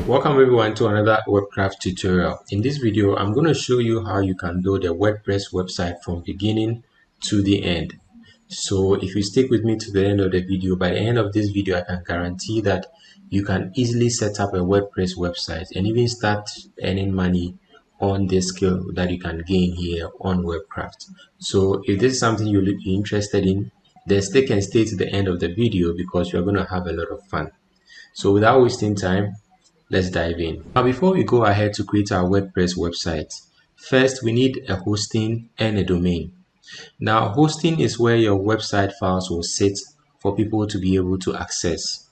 Welcome everyone to another WordCraft tutorial. In this video, I'm going to show you how you can build a WordPress website from beginning to the end. So if you stick with me to the end of the video, by the end of this video, I can guarantee that you can easily set up a WordPress website and even start earning money on the skill that you can gain here on WordCraft. So if this is something you're interested in, then stick and stay to the end of the video because you're going to have a lot of fun. So without wasting time, let's dive in. Now, before we go ahead to create our WordPress website, first we need a hosting and a domain. Now, hosting is where your website files will sit for people to be able to access.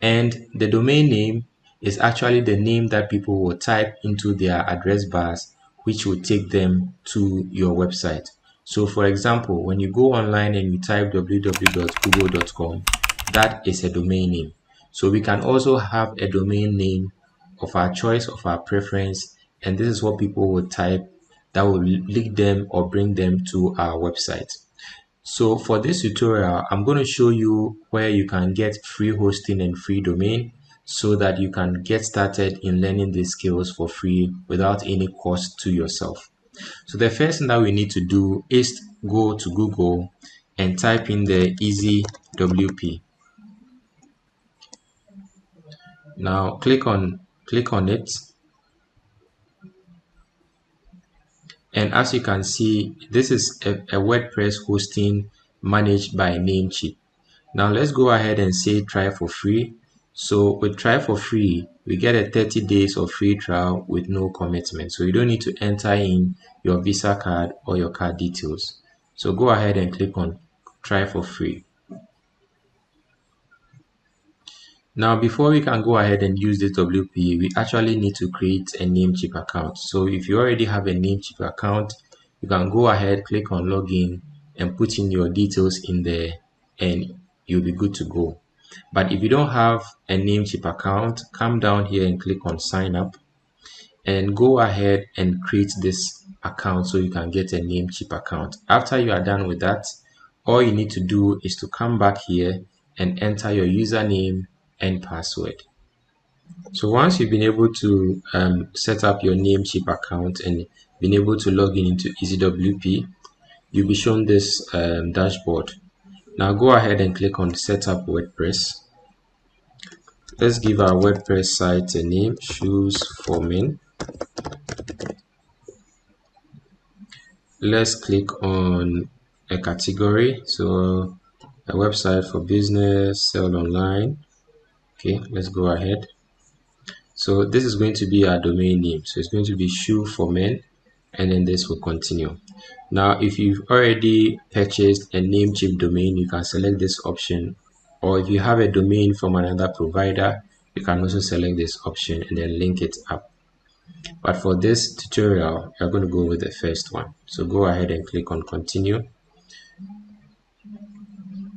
And the domain name is actually the name that people will type into their address bars, which will take them to your website. So for example, when you go online and you type www.google.com, that is a domain name. So we can also have a domain name of our choice, of our preference, and this is what people will type that will lead them or bring them to our website. So for this tutorial, I'm going to show you where you can get free hosting and free domain so that you can get started in learning these skills for free without any cost to yourself. So the first thing that we need to do is go to Google and type in the EasyWP. Now click on it, and as you can see, this is a WordPress hosting managed by Namecheap. Now let's go ahead and say try for free. So with try for free, we get a 30 days of free trial with no commitment. So you don't need to enter in your Visa card or your card details. So go ahead and click on try for free. Now, before we can go ahead and use this WP, we actually need to create a Namecheap account. So if you already have a Namecheap account, you can go ahead, click on login and put in your details in there and you'll be good to go. But if you don't have a Namecheap account, come down here and click on sign up and go ahead and create this account so you can get a Namecheap account. After you are done with that, all you need to do is to come back here and enter your username and password. So once you've been able to set up your Namecheap account and been able to log in into EasyWP, you'll be shown this dashboard. Now go ahead and click on Setup WordPress. Let's give our WordPress site a name, Shoes for Men. Let's click on a category, so a website for business, sell online. Okay, let's go ahead. So this is going to be our domain name. So it's going to be Shoe for Men, and then this will continue. Now, if you've already purchased a Namecheap domain, you can select this option. Or if you have a domain from another provider, you can also select this option and then link it up. But for this tutorial, you're going to go with the first one. So go ahead and click on continue.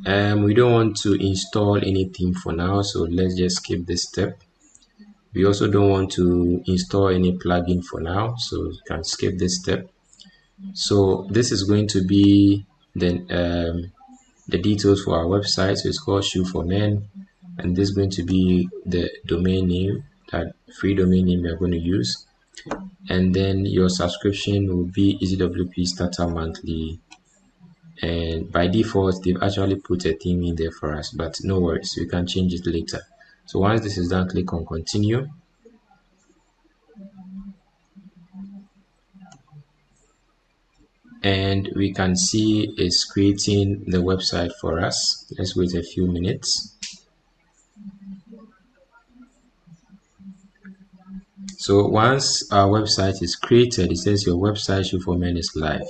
We don't want to install anything for now, so let's just skip this step. We also don't want to install any plugin for now, so you can skip this step. So this is going to be the details for our website. So it's called Shoe for Men, and this is going to be the domain name, that free domain name you're going to use. And then your subscription will be EasyWP Starter Monthly. And by default, they've actually put a theme in there for us, but no worries, we can change it later. So once this is done, click on continue. And we can see it's creating the website for us. Let's wait a few minutes. So once our website is created, it says your website Shoe for Men is live.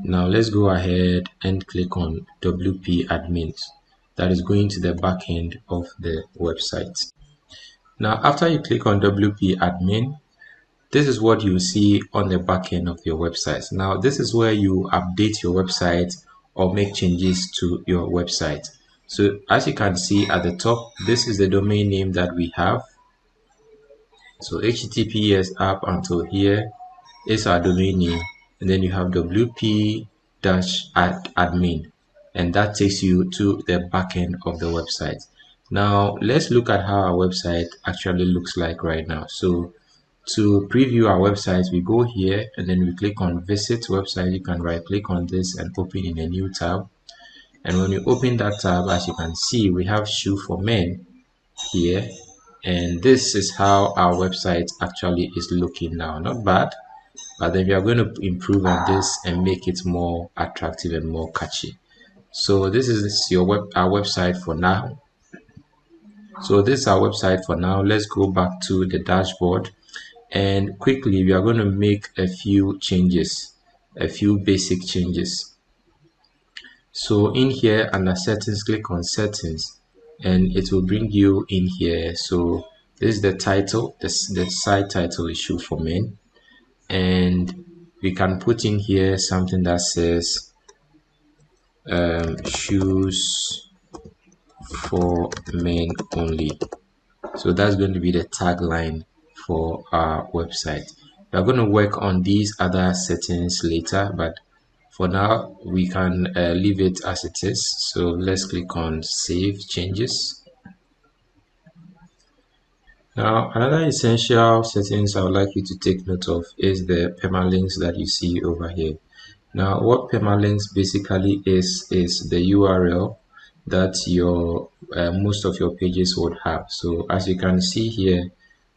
Now let's go ahead and click on WP admins. That is going to the back end of the website. Now after you click on WP admin, this is what you see on the back end of your website. Now this is where you update your website or make changes to your website. So as you can see at the top, this is the domain name that we have. So HTTPS up until here is our domain name. And then you have WP-admin, and that takes you to the back end of the website. Now let's look at how our website actually looks like right now. So to preview our website, we go here and then we click on visit website. You can right click on this and open in a new tab. And when you open that tab, as you can see, we have shoe for men here. And this is how our website actually is looking now. Not bad, but then we are going to improve on this and make it more attractive and more catchy. So this is our website for now. So this is our website for now. Let's go back to the dashboard, and quickly we are going to make a few changes, a few basic changes. So in here under settings, click on settings and it will bring you in here. So this is the title, the site title is shoe for men, and we can put in here something that says shoes for men only. So that's going to be the tagline for our website. We are going to work on these other settings later, but for now we can leave it as it is. So let's click on save changes. Now another essential settings I would like you to take note of is the permalinks that you see over here. Now what permalinks basically is the URL that your most of your pages would have. So as you can see here,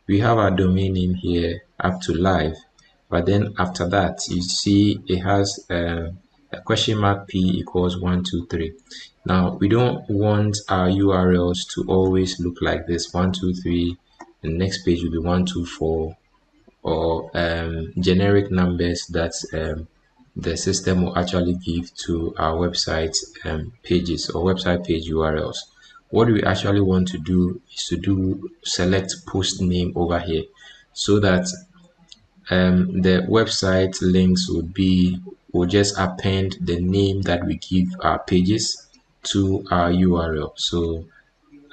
we have our domain name here up to live, but then after that you see it has a question mark p equals 123. Now we don't want our URLs to always look like this 123, the next page will be 124, or generic numbers that the system will actually give to our website pages or website page URLs. What we actually want to do is to select post name over here, so that the website links will just append the name that we give our pages to our URL. So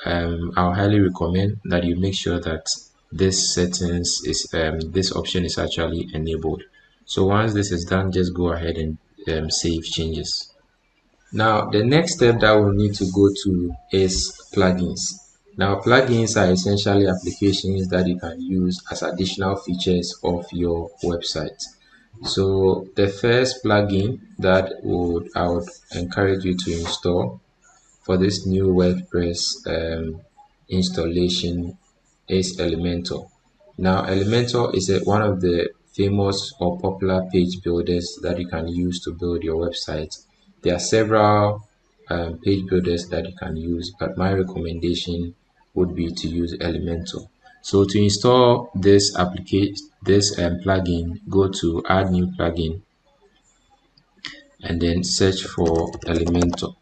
I'll highly recommend that you make sure that this settings is this option is actually enabled. So once this is done, just go ahead and save changes. Now the next step that we'll need to go to is plugins. Now plugins are essentially applications that you can use as additional features of your website. So the first plugin that I would encourage you to install for this new WordPress installation is Elementor. Now Elementor is one of the famous or popular page builders that you can use to build your website. There are several page builders that you can use, but my recommendation would be to use Elementor. So to install this plugin, go to add new plugin and then search for Elementor.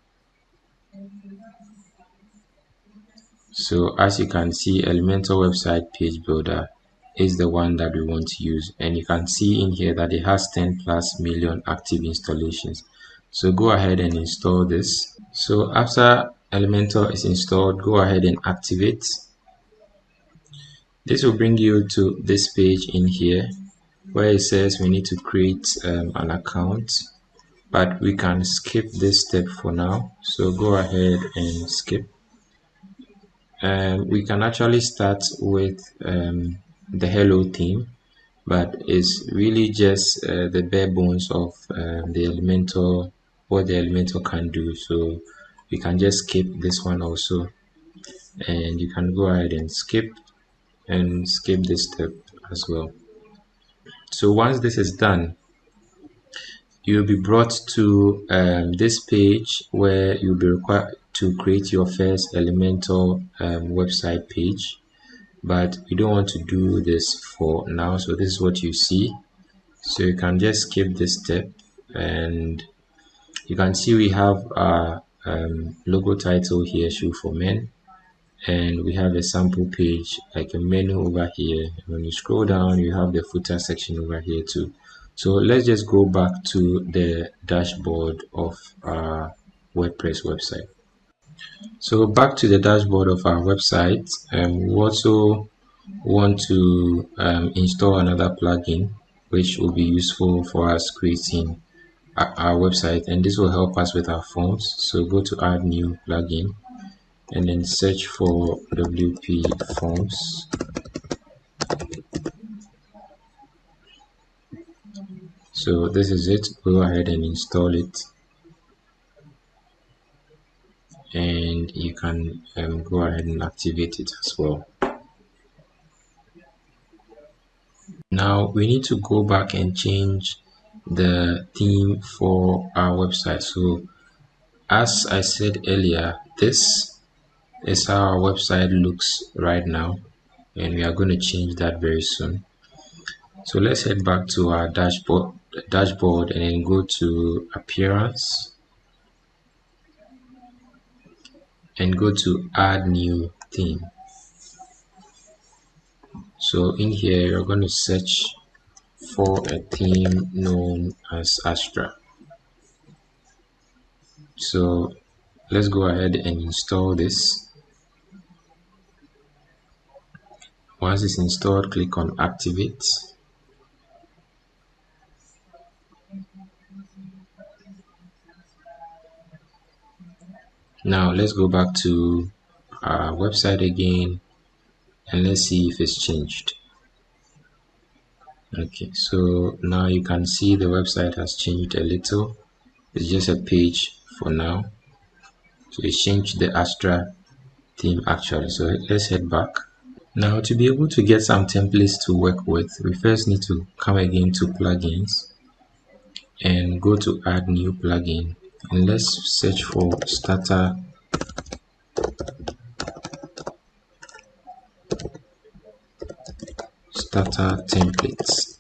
So as you can see, Elementor website page builder is the one that we want to use, and you can see in here that it has 10+ million active installations. So go ahead and install this. So after Elementor is installed, go ahead and activate. This will bring you to this page in here where it says we need to create an account, but we can skip this step for now. So go ahead and skip. We can actually start with the hello theme, but it's really just the bare bones of the Elementor, what the Elementor can do. So we can just skip this one also, and you can go ahead and skip this step as well. So once this is done, you'll be brought to this page where you'll be required to create your first Elementor website page, but we don't want to do this for now. So this is what you see. So you can just skip this step, and you can see we have our logo title here, shoe for men, and we have a sample page like a menu over here. When you scroll down, you have the footer section over here too. So let's just go back to the dashboard of our WordPress website. So back to the dashboard of our website, we also want to install another plugin which will be useful for us creating our website, and this will help us with our forms. So go to add new plugin, and then search for WP Forms. So this is it. Go ahead and install it, and you can go ahead and activate it as well. Now we need to go back and change the theme for our website. So as I said earlier, this is how our website looks right now, and we are going to change that very soon. So let's head back to our dashboard and then go to appearance and go to add new theme. So in here you're going to search for a theme known as Astra. So let's go ahead and install this. Once it's installed, click on activate. Now let's go back to our website again and let's see if it's changed. Okay, so now you can see the website has changed a little. It's just a page for now. So it's changed the Astra theme actually. So let's head back. Now to be able to get some templates to work with, we first need to come again to plugins and go to add new plugin, and let's search for starter templates.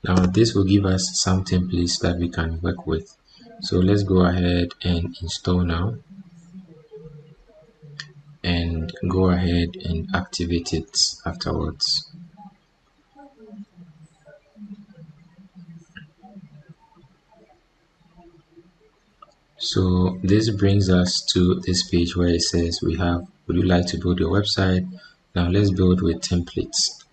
Now this will give us some templates that we can work with. So let's go ahead and install now and go ahead and activate it afterwards. So this brings us to this page where it says would you like to build your website? Now let's build with templates,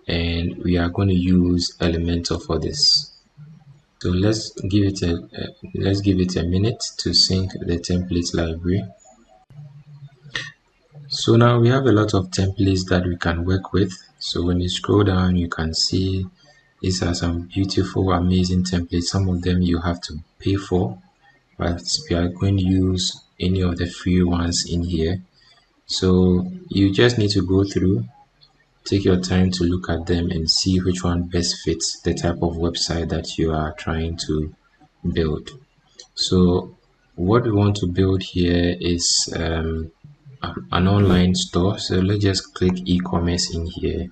and we are going to use Elementor for this. So let's give it a minute to sync the templates library. So now we have a lot of templates that we can work with. So when you scroll down, you can see these are some beautiful, amazing templates. Some of them you have to pay for, but we are going to use any of the free ones in here. So you just need to go through, take your time to look at them and see which one best fits the type of website that you are trying to build. So what we want to build here is an online store. So let's just click e-commerce in here,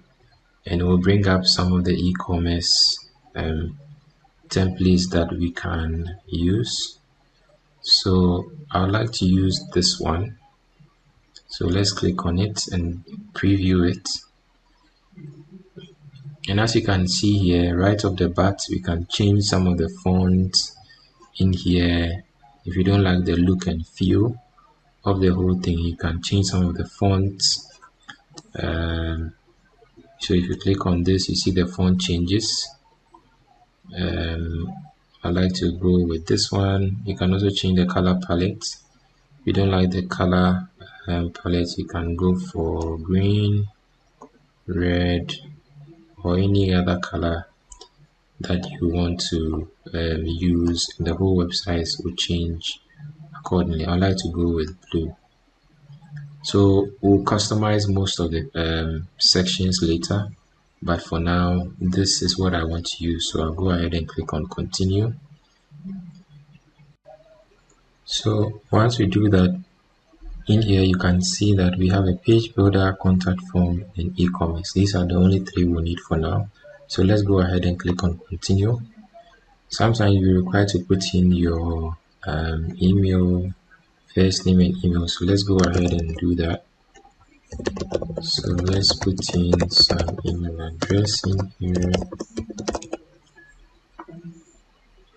and it will bring up some of the e-commerce templates that we can use. So I would like to use this one. So let's click on it and preview it. And as you can see here, right off the bat, we can change some of the fonts in here. If you don't like the look and feel of the whole thing, you can change some of the fonts. So if you click on this, you see the font changes. I like to go with this one. You can also change the color palette. If you don't like the color palette, you can go for green, red, or any other color that you want to use. The whole website will change accordingly. I like to go with blue. So we'll customize most of the sections later, but for now this is what I want to use. So I'll go ahead and click on continue. So once we do that, in here you can see that we have a page builder, contact form, and e-commerce. These are the only three we need for now. So let's go ahead and click on continue. Sometimes you're required to put in your email, first name and email. So let's go ahead and do that. So let's put in some email address in here.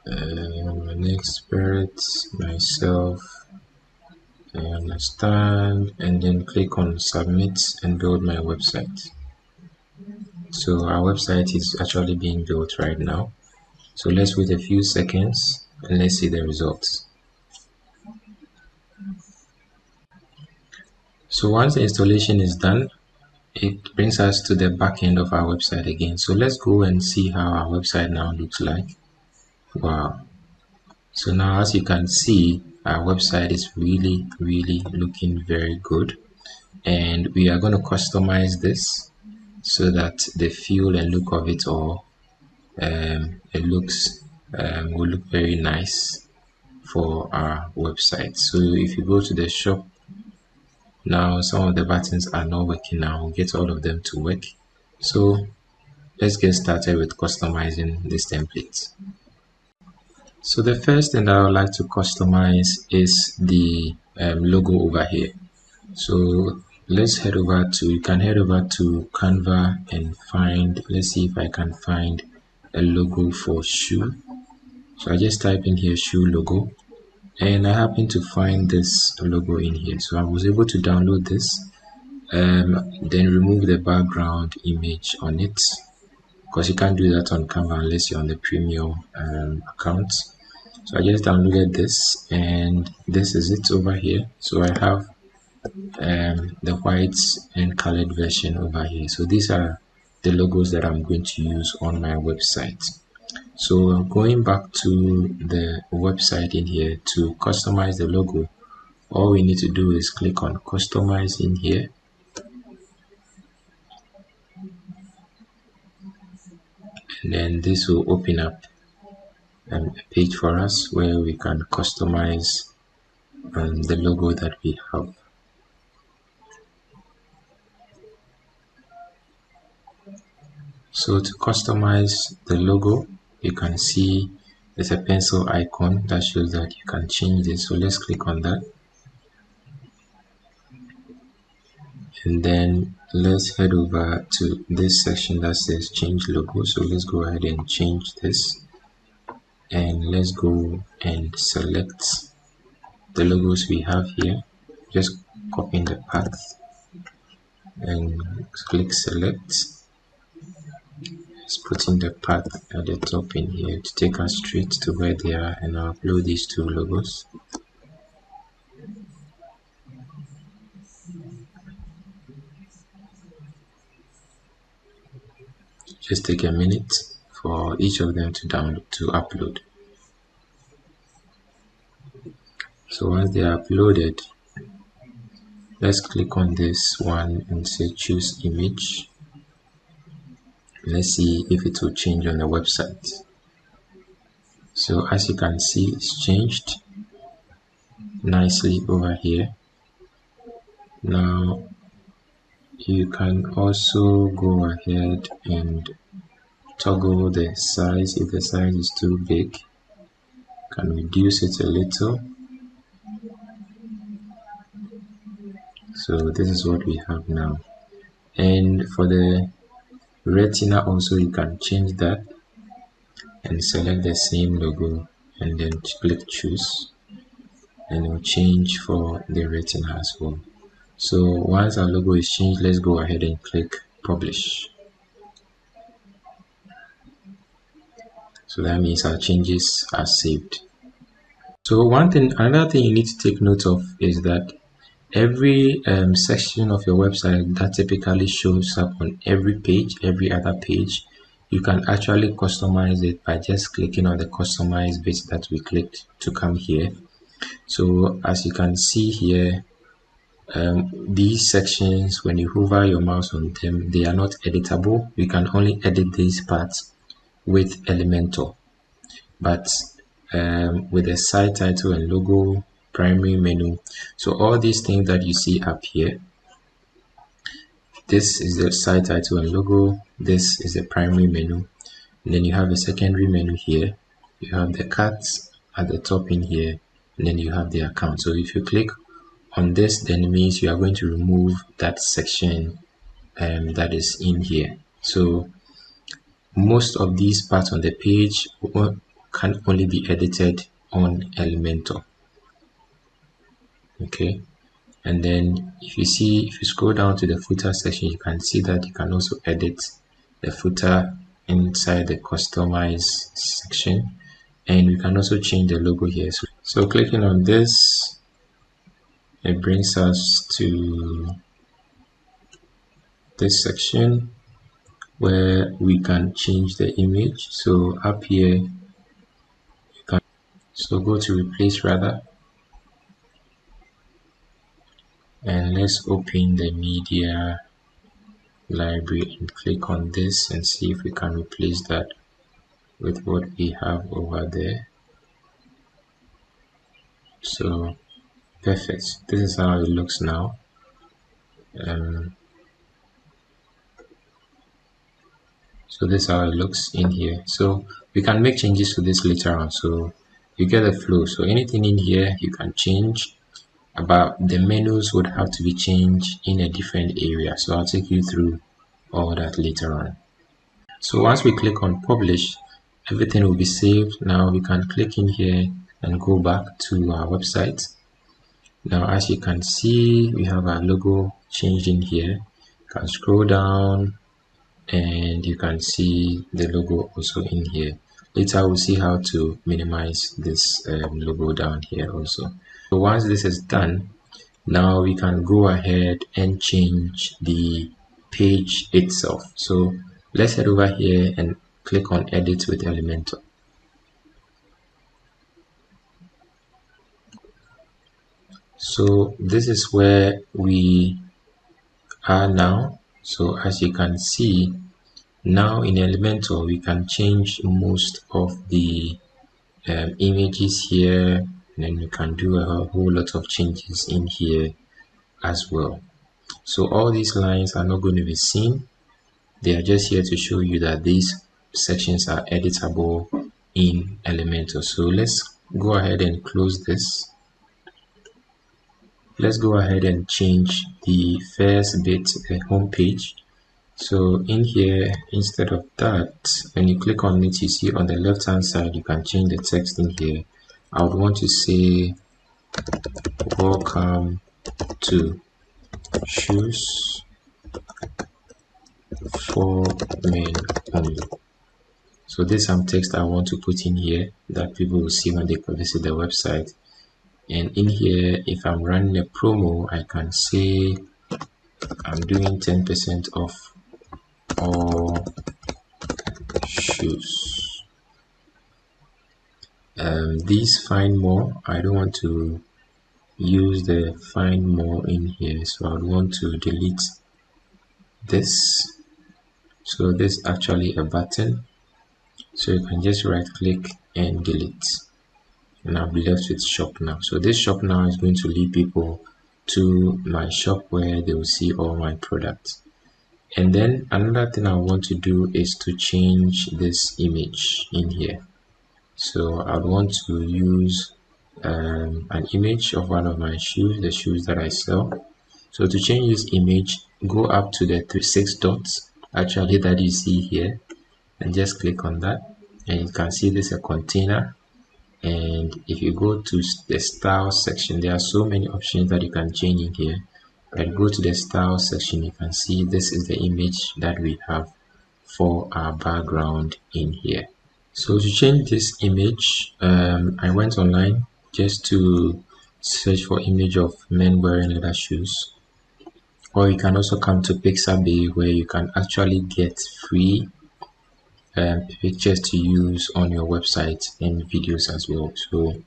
I'm an expert, myself, I understand, and then click on submit and build my website. So our website is actually being built right now. So let's wait a few seconds and let's see the results. So once the installation is done, it brings us to the back end of our website again. So let's go and see how our website now looks like. Wow. So now, as you can see, our website is really looking very good, and we are going to customize this so that the feel and look of it all will look very nice for our website. So if you go to the shop now, some of the buttons are not working now. We'll get all of them to work. So let's get started with customizing this template. So the first thing that I would like to customize is the logo over here. So let's head over to, you can head over to Canva and find, let's see if I can find a logo for shoe. So I just type in here shoe logo, and I happen to find this logo in here. So I was able to download this, then remove the background image on it, because you can't do that on Canva unless you're on the premium account. So I just downloaded this, and this is it over here. So I have the white and colored version over here. So these are the logos that I'm going to use on my website. So going back to the website in here, to customize the logo, all we need to do is click on customize in here, and then this will open up a page for us where we can customize the logo that we have. So to customize the logo, you can see there's a pencil icon that shows that you can change this. So let's click on that, and then let's head over to this section that says change logo. So let's go ahead and change this, and let's go and select the logos we have here. Just copy in the path and click select. Let's put in the path at the top in here to take us straight to where they are, and I'll upload these two logos. Just take a minute for each of them to download, to upload. So once they are uploaded, let's click on this one and say choose image. Let's see if it will change on the website. So as you can see, it's changed nicely over here. Now you can also go ahead and toggle the size. If the size is too big, you can reduce it a little. So this is what we have now. And for the retina also, you can change that and select the same logo and then click choose, and it will change for the retina as well. So once our logo is changed, let's go ahead and click publish. So that means our changes are saved. So another thing you need to take note of is that every section of your website that typically shows up on every page, every other page, you can actually customize it by just clicking on the customize bit that we clicked to come here. So as you can see here, these sections, when you hover your mouse on them, they are not editable. You can only edit these parts with Elementor, but with the site title and logo, primary menu, so all these things that you see up here, this is the site title and logo, this is the primary menu, and then you have a secondary menu here, you have the carts at the top in here, and then you have the account. So if you click on this, then it means you are going to remove that section that is in here. So most of these parts on the page can only be edited on Elementor. Okay, and then if you scroll down to the footer section, you can see that you can also edit the footer inside the customize section, and you can also change the logo here. So clicking on this, It brings us to this section where we can change the image. So up here you can go to replace rather, and let's open the media library and click on this and see if we can replace that with what we have over there. So perfect, this is how it looks now. So this is how it looks in here. So we can make changes to this later on, so you get the flow. So anything in here you can change, about the menus would have to be changed in a different area, so I'll take you through all that later on. So once we click on publish, everything will be saved. Now we can click in here and go back to our website. Now as you can see, we have our logo changed in here. You can scroll down and you can see the logo also in here. Later we'll see how to minimize this logo down here also. So once this is done, now we can go ahead and change the page itself. So let's head over here and click on edit with Elementor. So this is where we are now. So as you can see, now in Elementor we can change most of the images here, and then we can do a whole lot of changes in here as well. So all these lines are not going to be seen, they are just here to show you that these sections are editable in Elementor. So let's go ahead and close this. Let's go ahead and change the first bit, the home page. So in here, instead of that, when you click on it, you see on the left hand side you can change the text in here. I would want to say welcome to shoes for men only. So there's some text I want to put in here that people will see when they visit the website. And in here, if I'm running a promo, I can say I'm doing 10% off all shoes. These find more, I don't want to use the find more in here, so I would want to delete this. So this is actually a button, so you can just right click and delete, and I'll be left with shop now. So this shop now is going to lead people to my shop where they will see all my products. And then another thing I want to do is to change this image in here. So I would want to use an image of one of my shoes, the shoes that I sell. So to change this image, go up to the 6 dots actually that you see here, and just click on that, and you can see this is a container. And if you go to the style section, there are so many options that you can change in here. But go to the style section, you can see this is the image that we have for our background in here. So to change this image, I went online just to search for image of men wearing leather shoes. Or you can also come to Pixabay, where you can actually get free pictures to use on your website and videos as well. So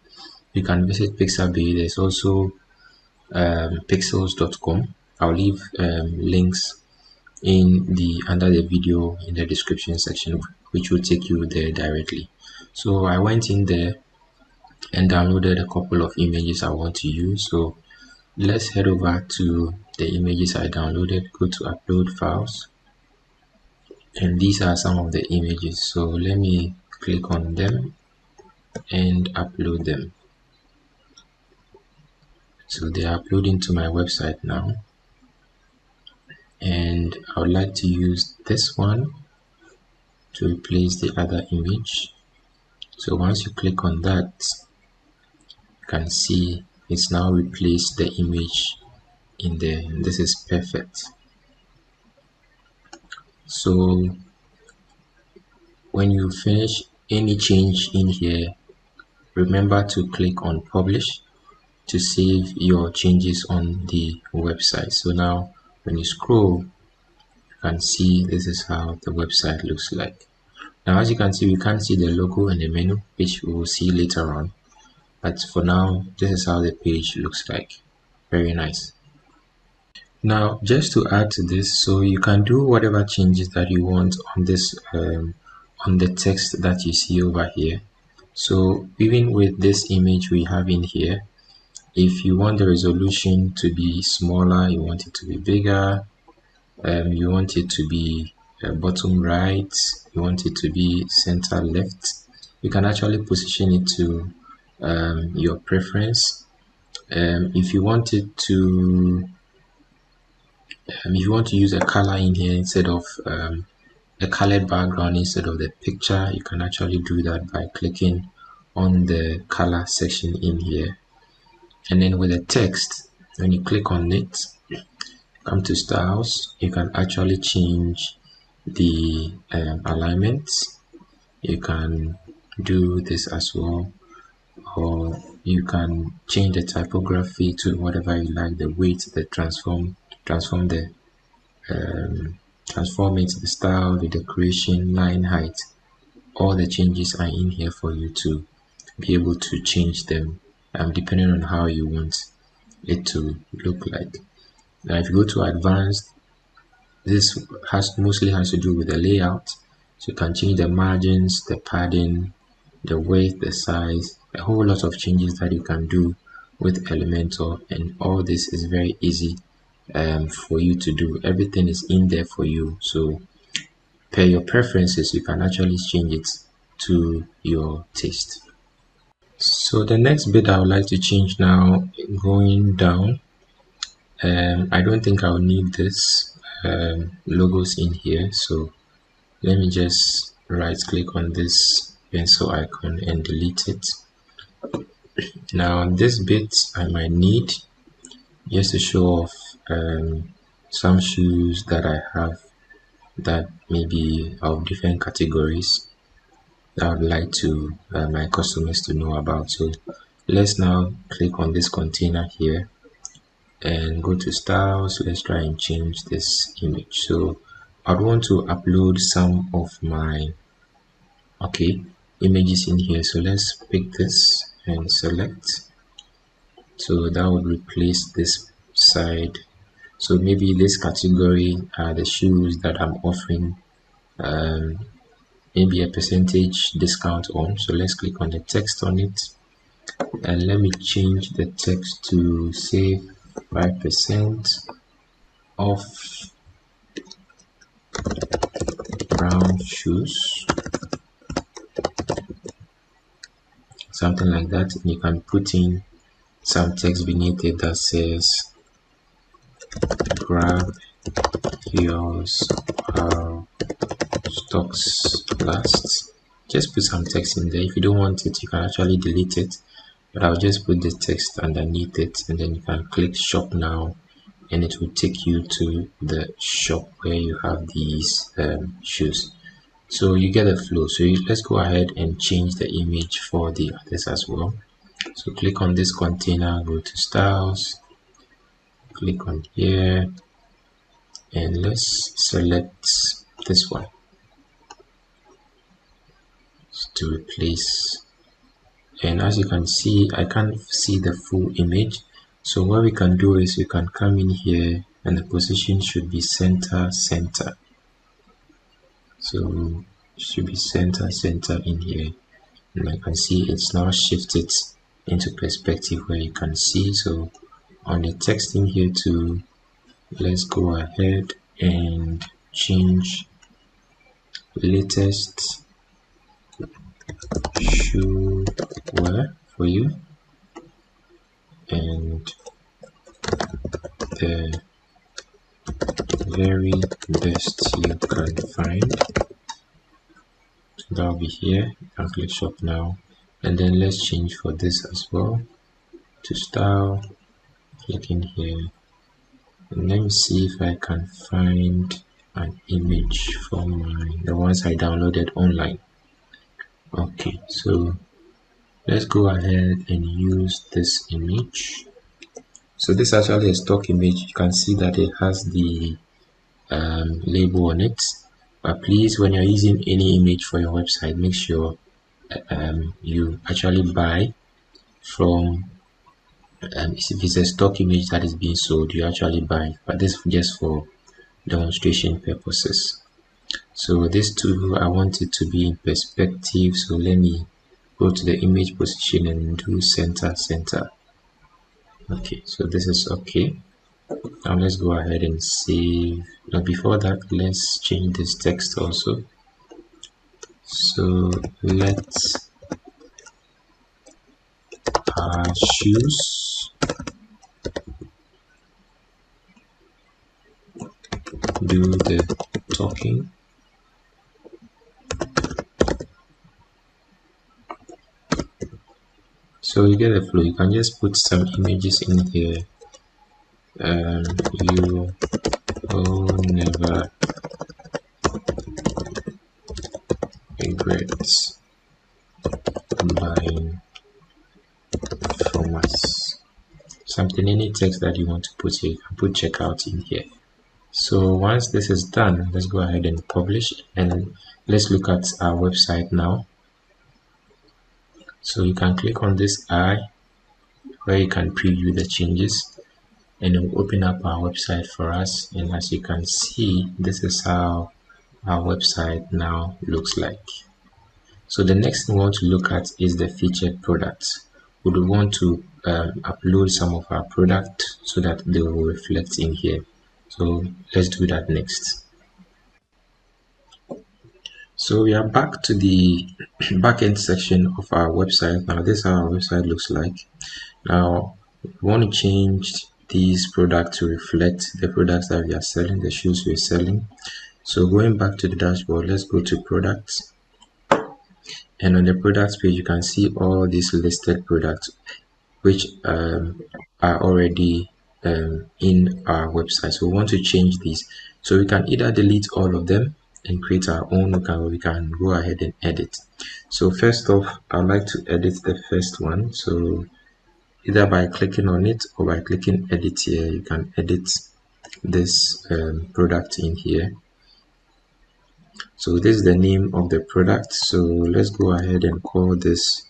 you can visit Pixabay. There's also pixels.com. I'll leave links in the under the video in the description section, which will take you there directly. So I went in there and downloaded a couple of images I want to use. So let's head over to the images I downloaded. Go to upload files, and these are some of the images. So let me click on them and upload them. So they are uploading to my website now, and I would like to use this one to replace the other image. So once you click on that, you can see it's now replaced the image in there, and this is perfect. So when you finish any change in here, remember to click on publish, to save your changes on the website. So now when you scroll, you can see this is how the website looks like. Now as you can see, we can't see the logo and the menu, which we will see later on, but for now this is how the page looks like. Very nice. Now just to add to this, so you can do whatever changes that you want on this on the text that you see over here. So even with this image we have in here, if you want the resolution to be smaller, you want it to be bigger, you want it to be bottom right, you want it to be center left, you can actually position it to your preference. If you want it to if you want to use a color in here instead of a colored background instead of the picture, you can actually do that by clicking on the color section in here. And then with the text, when you click on it, come to styles, you can actually change the alignment. You can do this as well, or you can change the typography to whatever you like, the weight, the transform it, the style, the decoration, line height. All the changes are in here for you to be able to change them depending on how you want it to look like. Now if you go to advanced, this mostly has to do with the layout. So you can change the margins, the padding, the width, the size, a whole lot of changes that you can do with Elementor, and all this is very easy for you to do. Everything is in there for you, so per your preferences you can actually change it to your taste. So the next bit I would like to change now, going down, I don't think I'll need this logos in here, so let me just right click on this pencil icon and delete it. Now this bit I might need just to show off some shoes that I have that may be of different categories that I would like to my customers to know about. So let's now click on this container here and go to styles. Let's try and change this image. So I'd want to upload some of my images in here. So let's pick this and select. So that would replace this side. So maybe this category are the shoes that I'm offering maybe a percentage discount on. So let's click on the text on it, and let me change the text to say 5% off brown shoes, something like that. And you can put in some text beneath it that says grab yours while stocks last. Just put some text in there. If you don't want it, you can actually delete it, but I'll just put the text underneath it, and then you can click shop now and it will take you to the shop where you have these shoes. So you get a flow. So let's go ahead and change the image for the others as well. So click on this container, go to styles, click on here, and let's select this one to replace. And as you can see, I can't see the full image. So what we can do is we can come in here, and the position should be center. So it should be center in here, and I can see it's now shifted into perspective where you can see. So on the text in here too, let's go ahead and change latest shoe wear for you, and the very best you can find. That'll be here. You can click shop now, and then let's change for this as well to style. Click in here, and let me see if I can find an image from the ones I downloaded online. Okay, so Let's go ahead and use this image. So this is actually a stock image. You can see that it has the label on it, but please, when you're using any image for your website, make sure you actually buy from if it's a stock image that is being sold, you actually buy, but this is just for demonstration purposes. So this too, I want it to be in perspective, so let me go to the image position and do center. Okay, so this is okay. Now let's go ahead and save. Now before that, let's change this text also. So let's shoes do the talking. So you get the flow. You can just put some images in here. You will never regret buying from us. Something, any text that you want to put here, you can put checkout in here. So once this is done, let's go ahead and publish, and let's look at our website now. So you can click on this eye where you can preview the changes, and it will open up our website for us. And as you can see, this is how our website now looks like. So the next thing we want to look at is the featured products. We would want to upload some of our products so that they will reflect in here. So let's do that next. So we are back to the backend section of our website. Now this is how our website looks like. Now we want to change these products to reflect the products that we are selling, the shoes we're selling. So going back to the dashboard, let's go to products, and on the products page you can see all these listed products which are already in our website. So we want to change these, so we can either delete all of them and create our own, or we can go ahead and edit. So first off, I'd like to edit the first one. So either by clicking on it or by clicking edit here, you can edit this product in here. So this is the name of the product, so let's go ahead and call this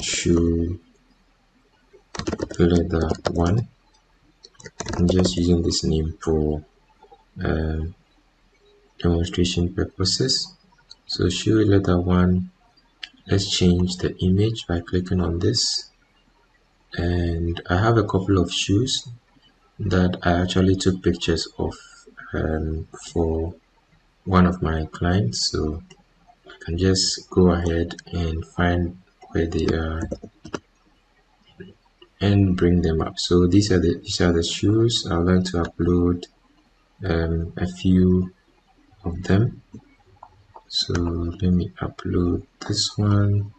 shoe leather one. I'm just using this name for demonstration purposes. So shoe leather one, let's change the image by clicking on this, and I have a couple of shoes that I actually took pictures of for one of my clients. So I can just go ahead and find where they are and bring them up. So these are the shoes. I would like to upload a few of them. So let me upload this one.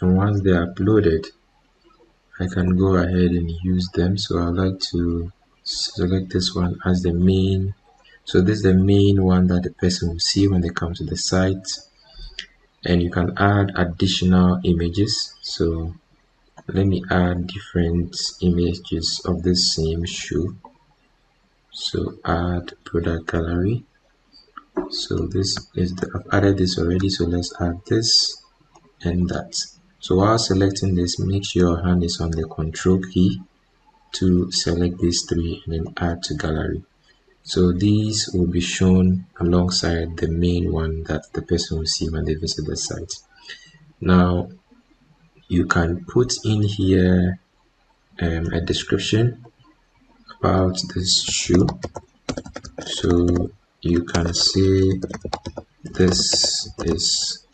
And once they are uploaded, I can go ahead and use them. So I would like to select this one as the main. So this is the main one that the person will see when they come to the site. And you can add additional images. So let me add different images of this same shoe. So add product gallery. So this is I've added this already, so let's add this and that. So while selecting this, make sure your hand is on the control key to select these three and then add to gallery. So these will be shown alongside the main one that the person will see when they visit the site. Now you can put in here a description about this shoe. So you can say this is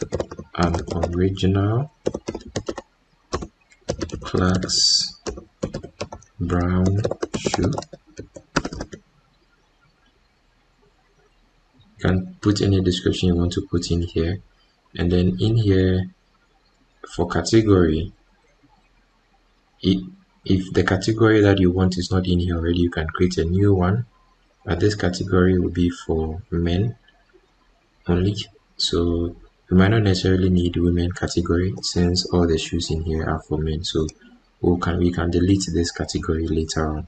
an original Clarks brown shoe. You can put any description you want to put in here, and then in here for category, if the category that you want is not in here already, you can create a new one. This category will be for men only, so we might not necessarily need women category since all the shoes in here are for men. So we can delete this category later on.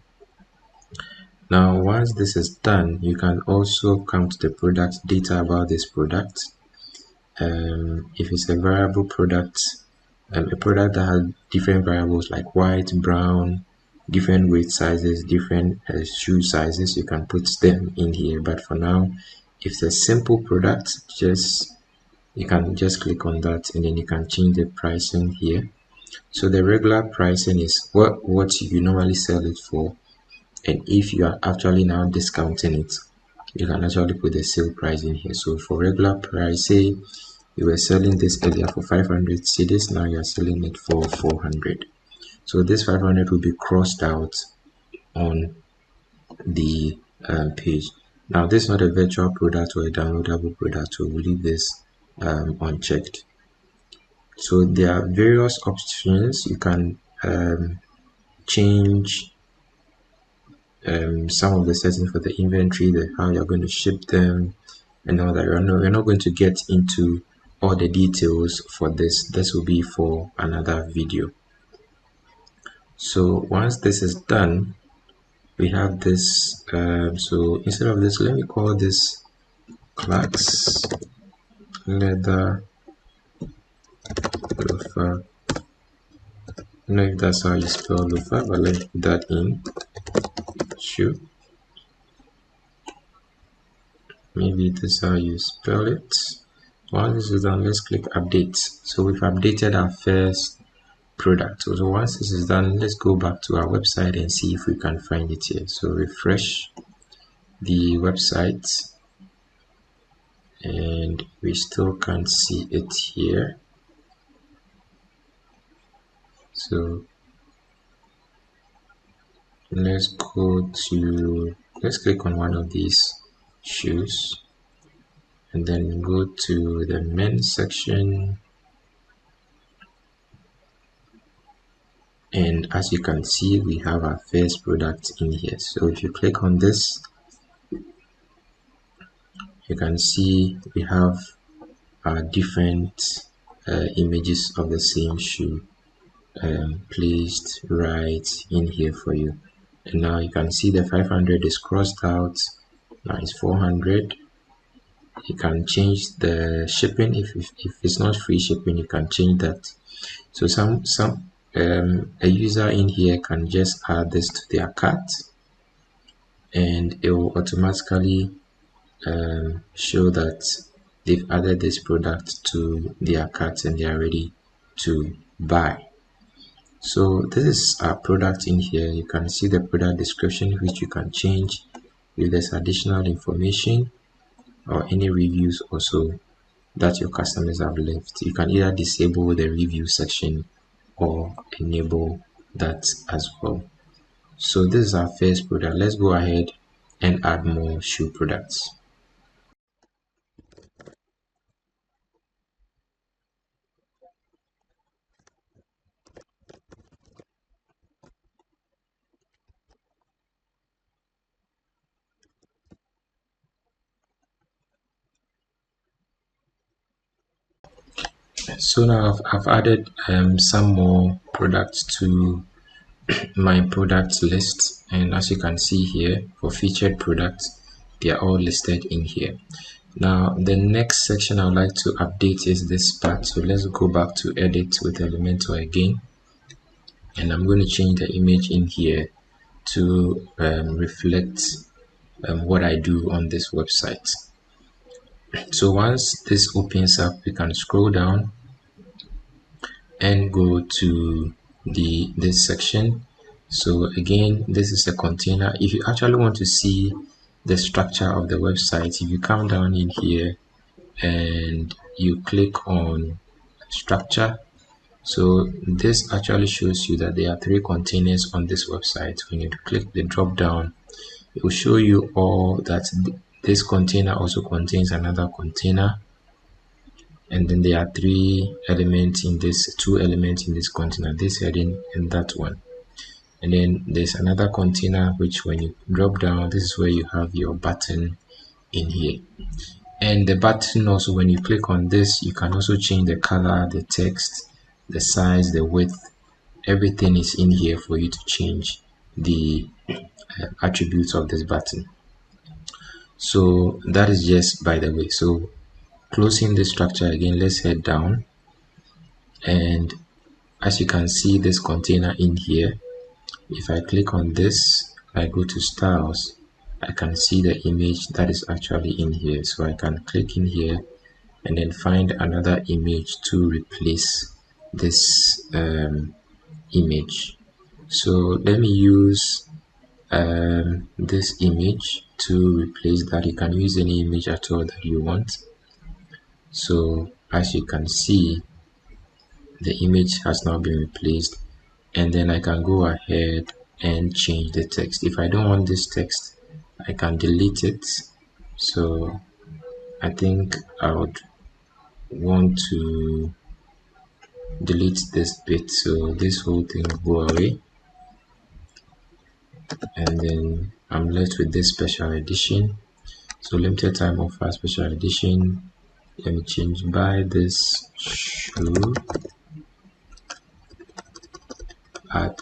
Now once this is done, you can also come to the product data about this product. If it's a variable product, a product that has different variables like white, brown, different weight sizes, different shoe sizes, you can put them in here. But for now, if it's a simple product, you can just click on that and then you can change the pricing here. So the regular pricing is what you normally sell it for, and if you are actually now discounting it, you can actually put the sale price in here. So for regular price, say you were selling this earlier for 500 cedis, now you are selling it for 400. So this 500 will be crossed out on the page. Now this is not a virtual product or a downloadable product, so we'll leave this unchecked. So there are various options. You can change some of the settings for the inventory, how you're going to ship them and all that. We're not going to get into all the details for this. This will be for another video. So once this is done, we have this. So instead of this, let me call this Clark's leather loafer. I don't know if that's how you spell loafer, but let's put that in. Shoe. Maybe this is how you spell it. Once this is done, let's click update. So we've updated our first product. So once this is done, let's go back to our website and see if we can find it here. So refresh the website and we still can't see it here. So let's click on one of these shoes and then go to the men's section, and as you can see, we have our first product in here. So if you click on this, you can see we have different images of the same shoe placed right in here for you. And now you can see the 500 is crossed out. Now it's 400. You can change the shipping. If it's not free shipping, you can change that. So a user in here can just add this to their cart and it will automatically show that they've added this product to their cart and they are ready to buy. So this is our product in here. You can see the product description, which you can change if there's additional information or any reviews also that your customers have left. You can either disable the review section or enable that as well. So this is our first product. Let's go ahead and add more shoe products. So now I've added some more products to my product list, and as you can see here, for featured products, they are all listed in here. Now the next section I would like to update is this part. So let's go back to edit with Elementor again, and I'm going to change the image in here to reflect what I do on this website. So once this opens up, we can scroll down and go to this section. So again, this is a container. If you actually want to see the structure of the website, if you come down in here and you click on structure, so this actually shows you that there are 3 containers on this website. When you click the drop down, it will show you all that this container also contains another container, and then there are 3 elements in this, 2 elements in this container, this heading and that one. and then there's another container which when you drop down, this is where you have your button in here. And the button also, when you click on this, you can also change the color, the text, the size, the width. Everything is in here for you to change the attributes of this button. So that is just by the way. So closing the structure again, let's head down, and as you can see this container in here, if I click on this, I go to styles, I can see the image that is actually in here. So I can click in here and then find another image to replace this image. So let me use this image to replace that. You can use any image at all that you want. So as you can see, the image has now been replaced, and then I can go ahead and change the text. If I don't want this text, I can delete it. So I think I would want to delete this bit, so this whole thing will go away, and then I'm left with this special edition. So limited time offer special edition. Let me change by this shoe at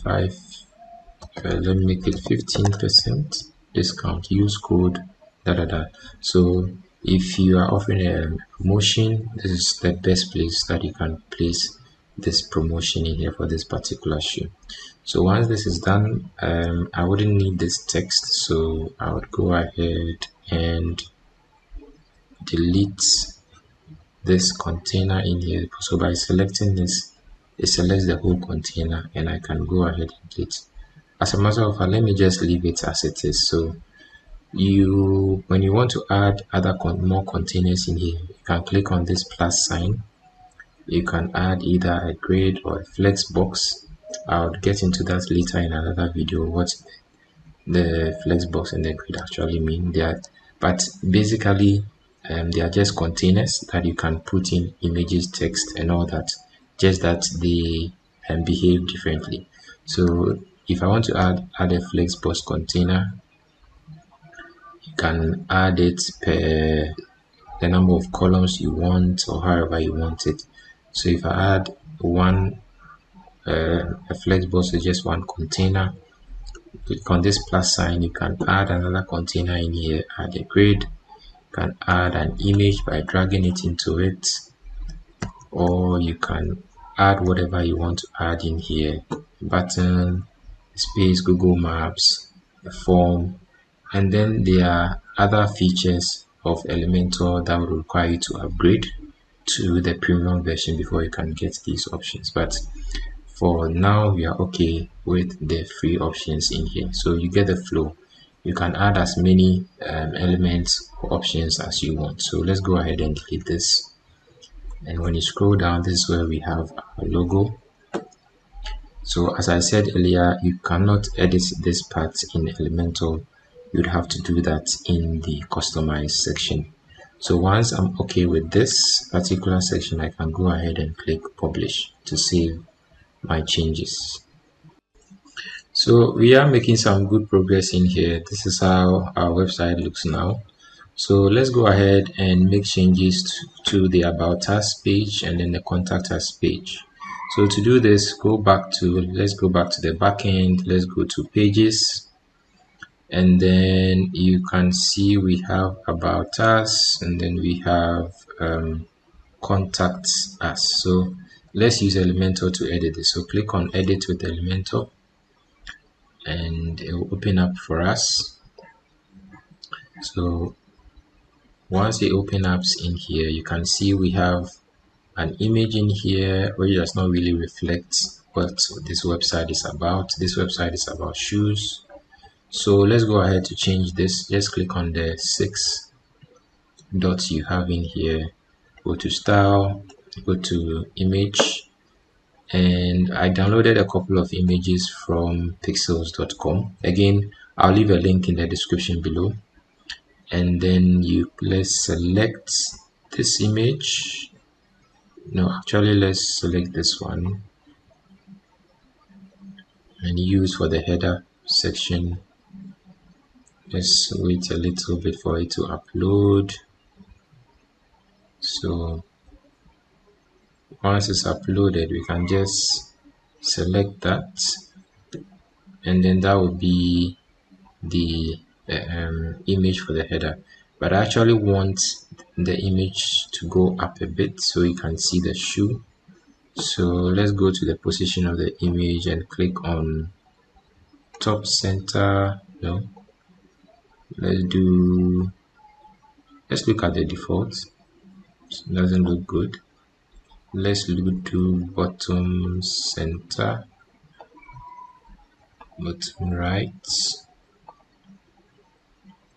5. Let me make it 15% discount. Use code So if you are offering a promotion, this is the best place that you can place this promotion in here for this particular shoe. So once this is done, I wouldn't need this text, so I would go ahead and delete this container in here. So by selecting this, it selects the whole container, and I can go ahead and delete. As a matter of fact, let me just leave it as it is. So when you want to add other more containers in here, you can click on this plus sign. You can add either a grid or a flex box. I'll get into that later in another video, what the flex box and the grid actually mean. But basically they are just containers that you can put in images, text and all that, just that they behave differently. So if I want to add a flex box container, you can add it per the number of columns you want, or however you want it. So if I add one a flex box is just one container, click on this plus sign, you can add another container in here, add a grid, you can add an image by dragging it into it, or you can add whatever you want to add in here, button, space, Google Maps, a form, and then there are other features of Elementor that would require you to upgrade to the premium version before you can get these options. But for now, we are okay with the free options in here. So you get the flow. You can add as many elements or options as you want. So let's go ahead and delete this. And when you scroll down, this is where we have our logo. So as I said earlier, you cannot edit this part in Elementor. You'd have to do that in the customize section. So once I'm okay with this particular section, I can go ahead and click publish to save my changes. So we are making some good progress in here. This is how our website looks now. So let's go ahead and make changes to the about us page and then the contact us page. So to do this, let's go back to the backend. Let's go to pages, and then you can see we have about us, and then we have contact us. So let's use Elementor to edit this. So click on edit with Elementor, and it will open up for us. So once it opens up in here, you can see we have an image in here which does not really reflect what this website is about. This website is about shoes. So let's go ahead to change this. Just click on the 6 dots you have in here, go to style, go to image, and I downloaded a couple of images from pixels.com. Again, I'll leave a link in the description below. And then let's select this image, No, actually, let's select this one and use for the header section. Let's wait a little bit for it to upload. So once it's uploaded, we can just select that, and then that would be the image for the header. But I actually want the image to go up a bit so you can see the shoe. So let's go to the position of the image and click on top center. No, let's look at the default. It doesn't look good. Let's look to bottom center, bottom right.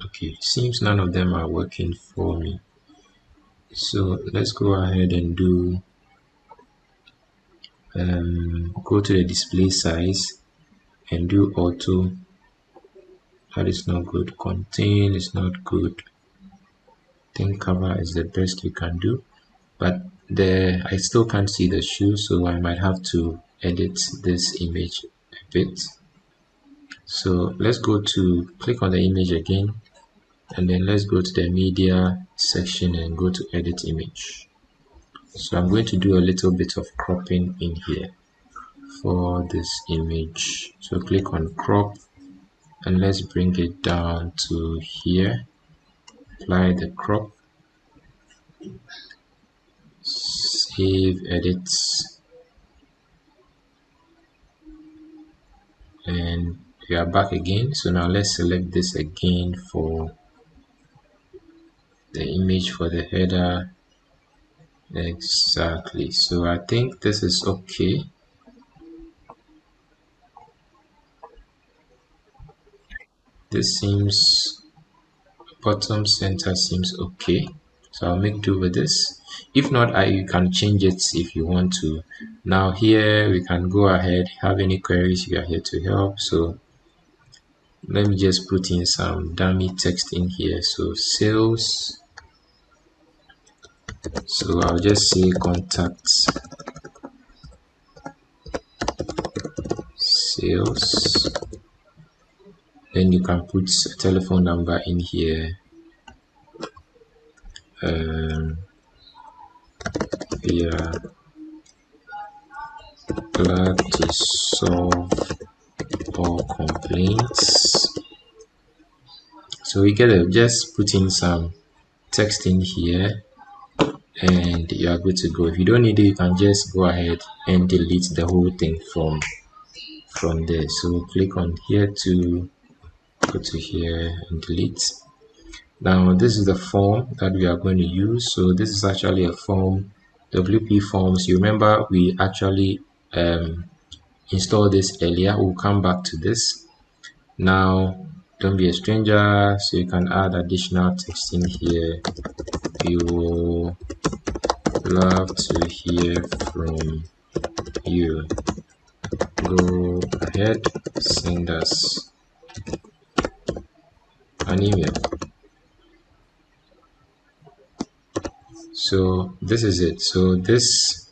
Okay, seems none of them are working for me. So let's go ahead and do go to the display size and do auto. That is not good. Contain is not good. I think cover is the best we can do, but I still can't see the shoe, so I might have to edit this image a bit. So let's go to click on the image again, and then let's go to the media section and go to edit image. So I'm going to do a little bit of cropping in here for this image. So click on crop and let's bring it down to here. Apply the crop, save, edit, and we are back again. So now let's select this again for the image for the header. Exactly. So I think this is okay. This seems bottom center seems okay, so I'll make do with this. If not, you can change it if you want to. Now here we can go ahead, have any queries, we are here to help. So let me just put in some dummy text in here. So sales, so I'll just say contact sales, then you can put a telephone number in here. We are glad to solve all complaints. So we gotta just put in some text in here and you are good to go. If you don't need it, you can just go ahead and delete the whole thing from there. So click on here to go to here and delete. Now this is the form that we are going to use. So this is actually a form, WP forms. You remember we actually installed this earlier. We'll come back to this. Now don't be a stranger, so you can add additional text in here. We will love to hear from you. Go ahead, send us an email. So this is it. So this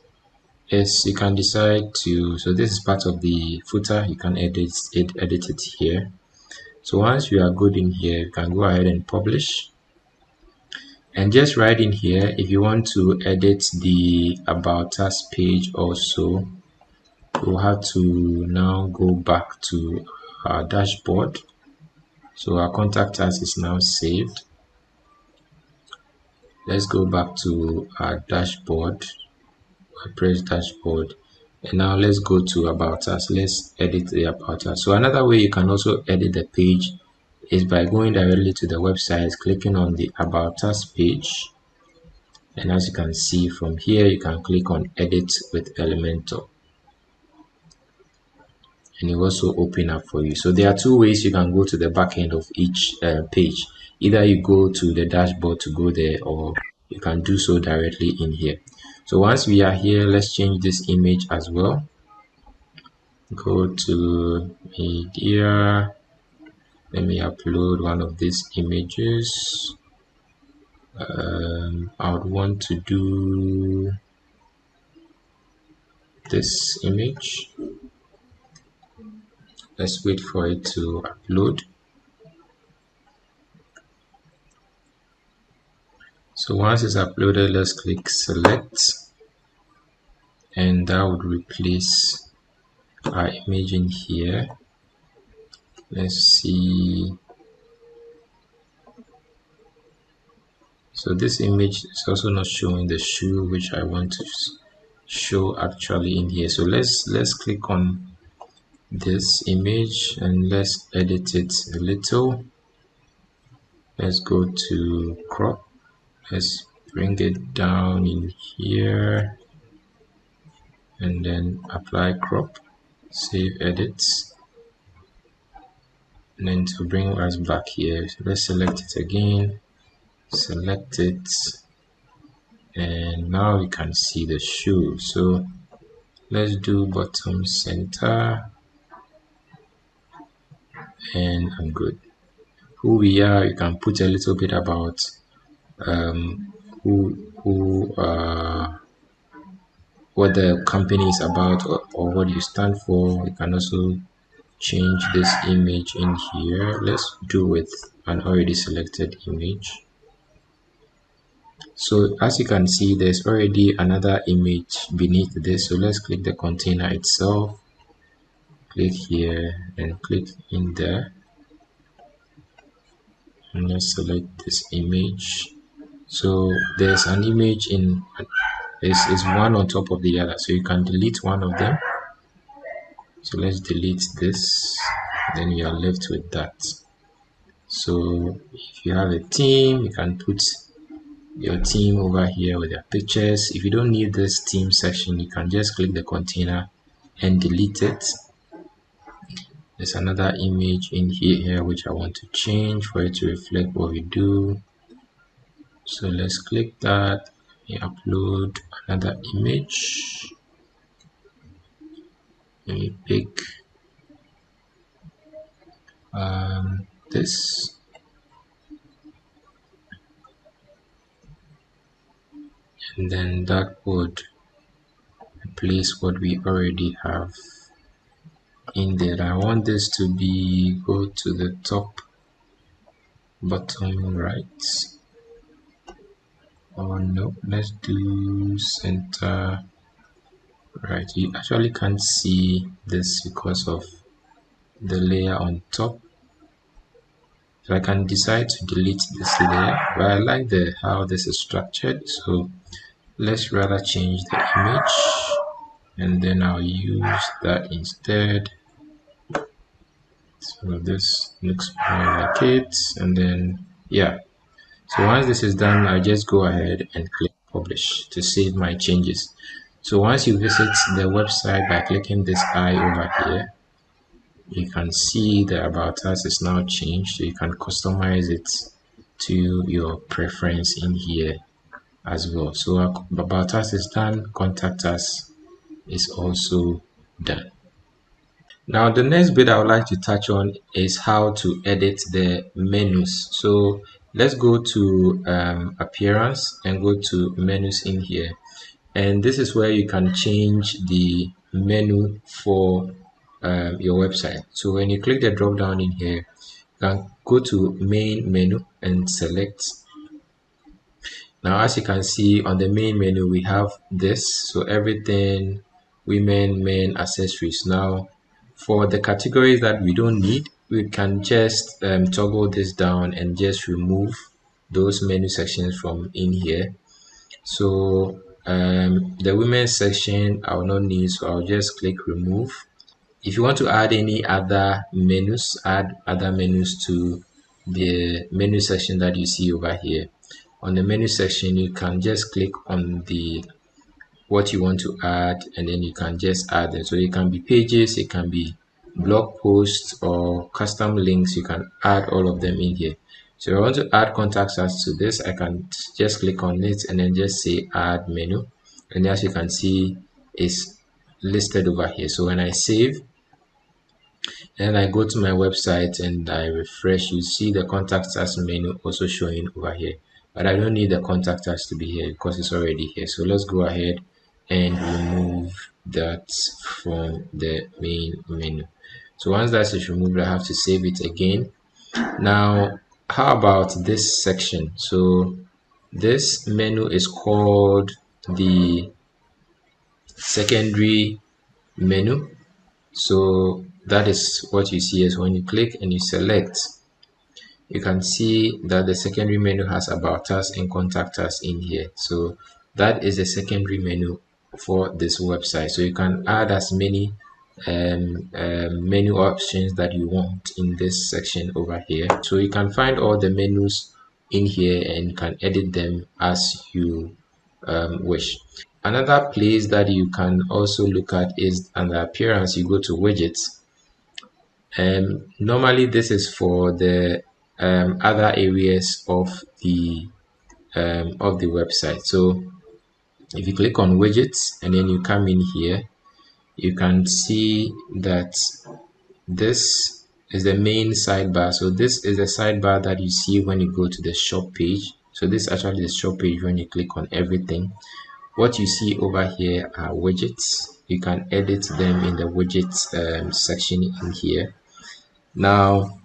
is, you can decide to, so this is part of the footer. You can edit it here. So once you are good in here, you can go ahead and publish. And just write in here if you want to edit the about us page also. We'll have to now go back to our dashboard. So our contact us is now saved. Let's go back to our dashboard, WordPress dashboard, and now let's go to about us. Let's edit the about us. So another way you can also edit the page is by going directly to the website, clicking on the about us page, and as you can see from here, you can click on edit with Elementor, and it will also open up for you. So there are two ways you can go to the back end of each page. Either you go to the dashboard to go there, or you can do so directly in here. So once we are here, let's change this image as well. Go to media. Let me upload one of these images. I would want to do this image. Let's wait for it to upload. So once it's uploaded, let's click select, and that would replace our image in here. Let's see. So this image is also not showing the shoe which I want to show actually in here. So let's click on this image and let's edit it a little. Let's go to crop. Let's bring it down in here and then apply crop, save edits, and then to bring us back here, so let's select it again, select it, and now we can see the shoe. So let's do bottom center, and I'm good. Who we are, you can put a little bit about what the company is about, or what you stand for. You can also change this image in here. Let's do with an already selected image. So as you can see, there's already another image beneath this. So let's click the container itself, click here and click in there, and let's select this image. So there's an image in, is one on top of the other, so you can delete one of them. So let's delete this, then you are left with that. So if you have a team, you can put your team over here with their pictures. If you don't need this team section, you can just click the container and delete it. There's another image in here which I want to change for it to reflect what we do. So let's click that and upload another image. Let me pick this, and then that would replace what we already have in there. I want this to be, go to the top bottom right, or no, let's do center right. You actually can't see this because of the layer on top, so I can decide to delete this layer, but I like the how this is structured, so let's rather change the image, and then I'll use that instead. So this looks more like it, and then yeah. So once this is done, I just go ahead and click publish to save my changes. So once you visit the website by clicking this eye over here, you can see the about us is now changed, so you can customize it to your preference in here as well. So about us is done, contact us is also done. Now the next bit I would like to touch on is how to edit the menus. So let's go to appearance and go to menus in here, and this is where you can change the menu for your website. So when you click the drop down in here, you can go to main menu and select. Now as you can see on the main menu, we have this, so everything women, men, accessories. Now for the categories that we don't need, we can just toggle this down and just remove those menu sections from in here. So the women's section I will not need, so I'll just click remove. If you want to add any other menus, add other menus to the menu section that you see over here. On the menu section, you can just click on the what you want to add, and then you can just add them. So it can be pages, it can be blog posts or custom links. You can add all of them in here. So if I want to add contact us to this, I can just click on it and then just say add menu, and as you can see, it's listed over here. So when I save and I go to my website and I refresh, you see the contact us menu also showing over here, but I don't need the contact us to be here because it's already here. So let's go ahead and remove that from the main menu. So once that is removed, I have to save it again. Now, how about this section? So this menu is called the secondary menu. So that is what you see as when you click and you select, you can see that the secondary menu has about us and contact us in here. So that is the secondary menu for this website. So you can add as many menu options that you want in this section over here. So you can find all the menus in here and you can edit them as you wish. Another place that you can also look at is under appearance. You go to widgets. Normally this is for the other areas of the website. So if you click on widgets and then you come in here, you can see that this is the main sidebar. So this is the sidebar that you see when you go to the shop page. So this is actually the shop page when you click on everything. What you see over here are widgets. You can edit them in the widgets section in here. Now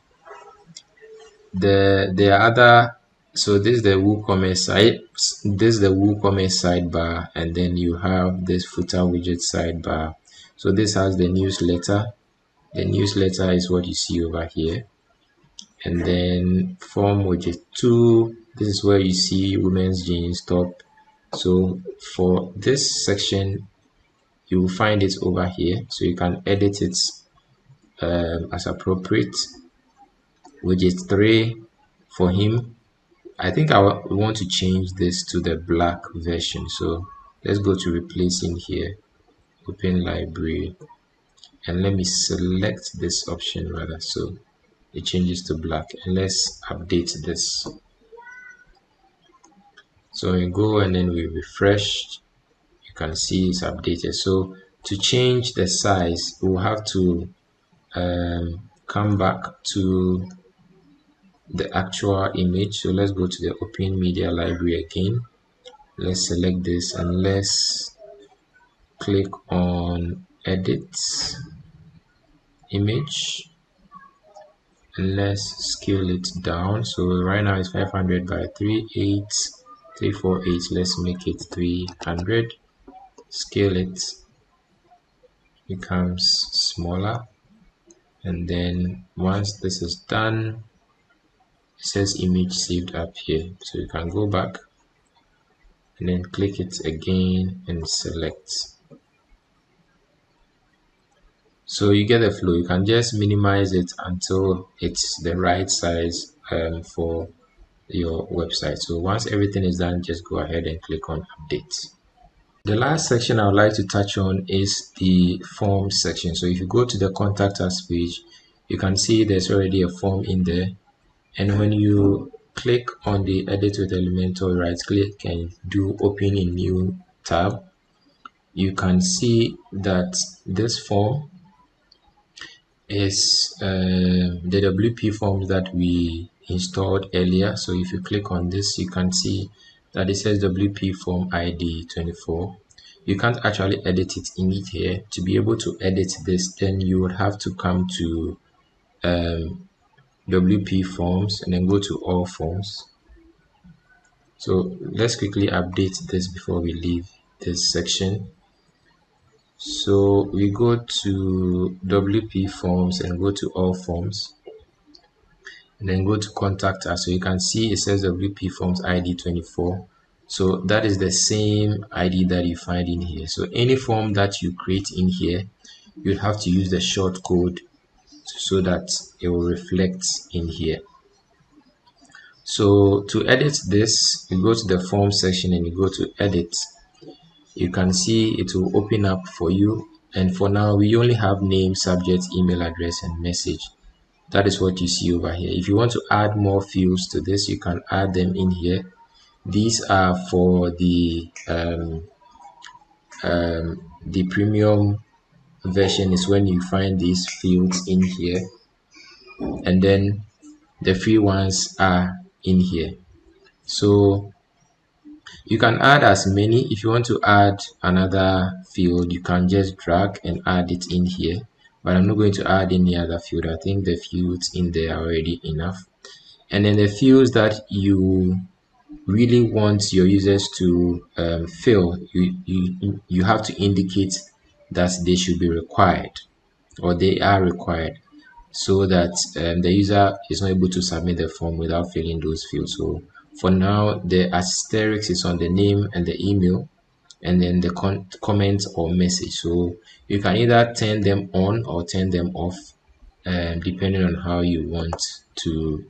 the other, so this is the WooCommerce side, this is the WooCommerce sidebar, and then you have this footer widget sidebar. So this has the newsletter. The newsletter is what you see over here, and then form widget 2, this is where you see women's jeans top. So for this section you will find it over here, so you can edit it as appropriate. Widget 3 for him, I think we want to change this to the black version. So let's go to replace in here, open library, and let me select this option rather, so it changes to black. And let's update this. So we go and then we refresh, you can see it's updated. So to change the size, we'll have to come back to the actual image. So let's go to the open media library again. Let's select this and let's click on edit image and let's scale it down. So right now it's 500 by 38348. Let's make it 300. Scale it, becomes smaller, and then once this is done, it says image saved up here. So you can go back and then click it again and select. So you get the flow. You can just minimize it until it's the right size for your website. So once everything is done, just go ahead and click on update. The last section I would like to touch on is the form section. So if you go to the contact us page, you can see there's already a form in there, and when you click on the edit with Elementor, right click and do open in new tab, you can see that this form is the WP forms that we installed earlier. So if you click on this, you can see that it says WP form ID 24. You can't actually edit it in it here. To be able to edit this, then you would have to come to WP forms and then go to all forms. So let's quickly update this before we leave this section. So we go to WP forms and go to all forms, and then go to contact us. So you can see it says WP forms ID 24. So that is the same ID that you find in here. So any form that you create in here, you have to use the short code so that it will reflect in here. So to edit this, you go to the form section and you go to edit. You can see it will open up for you, and for now we only have name, subject, email address, and message. That is what you see over here. If you want to add more fields to this, you can add them in here. These are for the premium version is when you find these fields in here, and then the free ones are in here. So You can add as many. If you want to add another field, you can just drag and add it in here, but I'm not going to add any other field. I think the fields in there are already enough. And then the fields that you really want your users to fill, you have to indicate that they should be required or they are required, so that the user is not able to submit the form without filling those fields. So for now, the asterisk is on the name and the email, and then the comment or message. So you can either turn them on or turn them off, depending on how you want to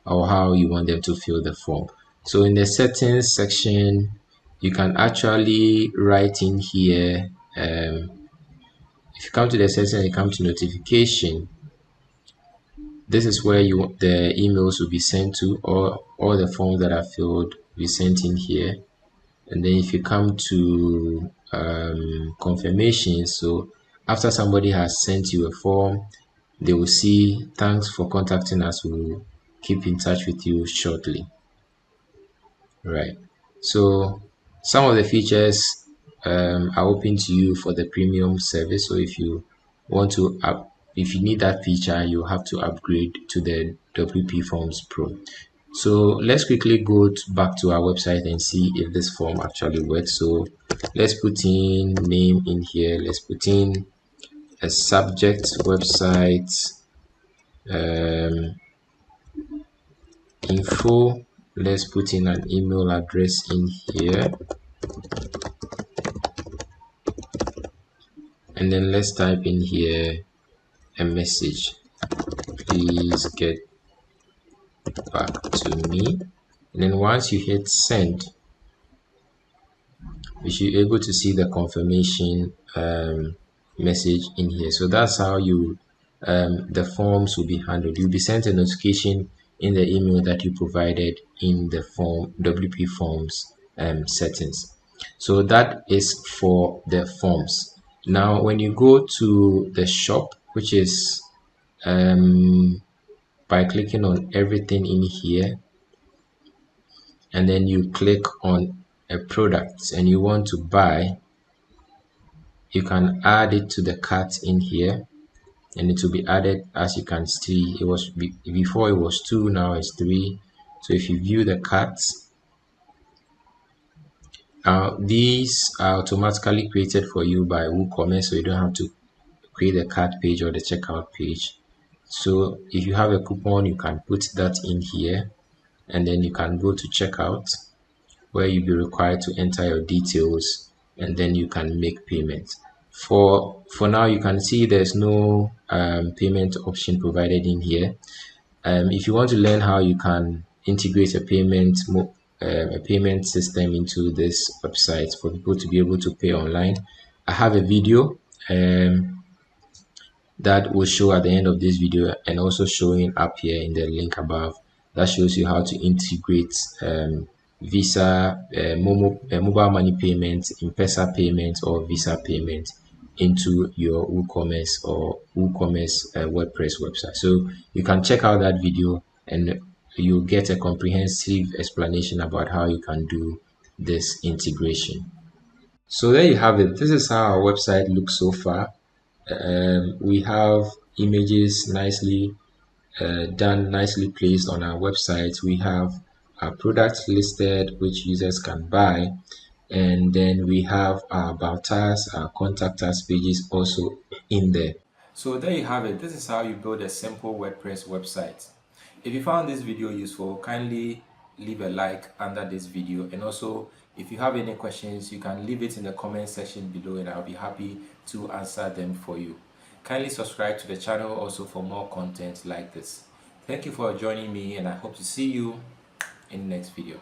or how you want them to fill the form. So in the settings section, you can actually write in here. If you come to the settings and you come to notification, this is where the emails will be sent to, or all the forms that are filled will be sent in here. And then if you come to confirmation, so after somebody has sent you a form, they will see thanks for contacting us, we'll keep in touch with you shortly. Right. So some of the features are open to you for the premium service. So if you want to if you need that feature, you have to upgrade to the WP Forms Pro. So let's quickly go back to our website and see if this form actually works. So let's put in name in here. Let's put in a subject website info. Let's put in an email address in here, and then let's type in here a message: please get back to me. And then once you hit send, you should be able to see the confirmation message in here. So that's how you the forms will be handled. You'll be sent a notification in the email that you provided in the form WP Forms settings. So that is for the forms. Now when you go to the shop, which is by clicking on everything in here, and then you click on a product and you want to buy, you can add it to the cart in here, and it will be added. As you can see, it was before it was 2, now it's 3. So if you view the carts, these are automatically created for you by WooCommerce, so you don't have to create the cart page or the checkout page. So if you have a coupon, you can put that in here, and then you can go to checkout, where you'll be required to enter your details, and then you can make payment. For now, you can see there's no payment option provided in here. If you want to learn how you can integrate a payment system into this website for people to be able to pay online, I have a video that will show at the end of this video, and also showing up here in the link above, that shows you how to integrate Visa, mobile money payments, M-Pesa payments, or Visa payment into your WooCommerce or WooCommerce WordPress website. So you can check out that video and you'll get a comprehensive explanation about how you can do this integration. So there you have it. This is how our website looks so far. We have images nicely done, nicely placed on our website. We have our products listed which users can buy, and then we have our about us, our contact us pages also in there. So there you have it. This is how you build a simple WordPress website. If you found this video useful, kindly leave a like under this video, and also if you have any questions, you can leave it in the comment section below and I'll be happy to answer them for you. Kindly subscribe to the channel also for more content like this. Thank you for joining me, and I hope to see you in the next video.